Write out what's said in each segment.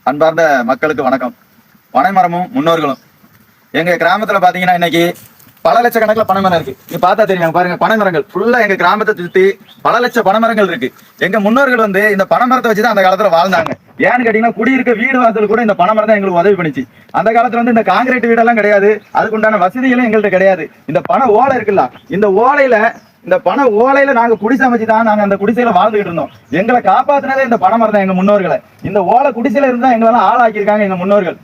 அன்பார்ந்த மக்களுக்கு வணக்கம். பனைமரமும் முன்னோர்களும். எங்க கிராமத்துல பாத்தீங்கன்னா இன்னைக்கு பல லட்சக்கணக்கில் பனைமரம் இருக்கு. நீ பார்த்தா தெரியும் பாருங்க, பனைமரங்கள் ஃபுல்லா எங்க கிராமத்தை சுத்தி பல லட்ச பனைமரங்கள் இருக்கு. எங்க முன்னோர்கள் இந்த பனைமரத்தை வச்சுதான் அந்த காலத்துல வாழ்ந்தாங்க. ஏன்னு கேட்டீங்கன்னா குடியிருக்க வீடு வாசல் கூட இந்த பனைமரம் தான் எங்களுக்கு உதவி பண்ணிச்சு. அந்த காலத்துல இந்த காங்கிரீட் வீடெல்லாம் கிடையாது, அதுக்குண்டான வசதிகளும் எங்கள்கிட்ட கிடையாது. இந்த பனை ஓலை இருக்குல்ல, இந்த பனை ஓலையில நாங்க குடிசை அமைச்சுதான் நாங்க அந்த குடிசையில வாழ்ந்துகிட்டு இருந்தோம். எங்களை காப்பாத்தினதே இந்த பனைமரம் தான். எங்க முன்னோர்களை இந்த ஓலை குடிசையில இருந்தா எங்களெல்லாம் ஆளாக்கியிருக்காங்க எங்க முன்னோர்கள்.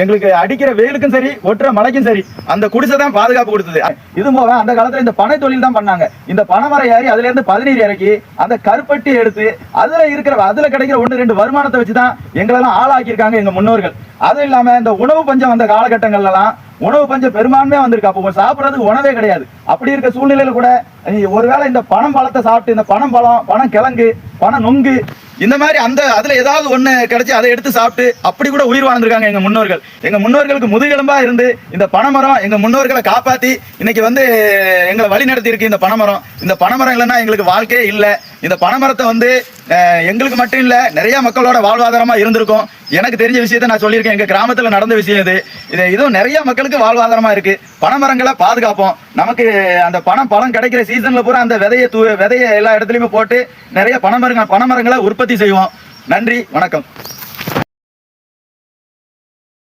எங்களுக்கு அடிக்கிற வெயிலுக்கும் சரி, ஒட்டுற மழைக்கும் சரி, அந்த குடிசை தான் பாதுகாப்பு கொடுத்தது. இது போக அந்த காலத்துல இந்த பனை தொழில் தான் பண்ணாங்க. இந்த பனைமரம் ஏறி அதுல இருந்து பதநீர் இறக்கி அந்த கருப்பட்டி எடுத்து அதுல கிடைக்கிற 1-2 வருமானத்தை வச்சுதான் எங்களெல்லாம் ஆளாக்கியிருக்காங்க எங்க முன்னோர்கள். அதுவும் இல்லாம இந்த உணவு பஞ்சம் வந்த காலகட்டங்கள்ல எல்லாம் உணவு பஞ்சம் பெரும்பான்மையா வந்திருக்கு. அப்போ சாப்பிடறதுக்கு உணவே கிடையாது. அப்படி இருக்க சூழ்நிலையில கூட ஒருவேளை இந்த பனம் பழத்தை சாப்பிட்டு இந்த பனம் பழம், பனம் கிழங்கு, பனம் நொங்கு இந்த மாதிரி அதுல ஏதாவது ஒண்ணு கிடைச்சி அதை எடுத்து சாப்பிட்டு அப்படி கூட உயிர் வாழ்ந்திருக்காங்க எங்க முன்னோர்கள். எங்க முன்னோர்களுக்கு முதுகெலும்பா இருந்து இந்த பனைமரம் எங்க முன்னோர்களை காப்பாத்தி இன்னைக்கு எங்களை வழி நடத்தி இருக்கு. இந்த பனைமரம் இல்லைன்னா எங்களுக்கு வாழ்க்கையே இல்லை. இந்த பனைமரத்தை எங்களுக்கு மட்டும் இல்ல, நிறைய மக்களோட வாழ்வாதாரமா இருந்திருக்கும். எனக்கு தெரிஞ்ச விஷயத்த நான் சொல்லியிருக்கேன். எங்க கிராமத்துல நடந்த விஷயம் இதுவும் நிறைய மக்களுக்கு வாழ்வாதாரமா இருக்கு. பனைமரங்களை பாதுகாப்போம். நமக்கு அந்த பழம் கிடைக்கிற சீசன்ல பூரா அந்த விதையை எல்லா இடத்துலயுமே போட்டு நிறைய பனைமரங்களை உற்பத்தி செய்வோம். நன்றி, வணக்கம்.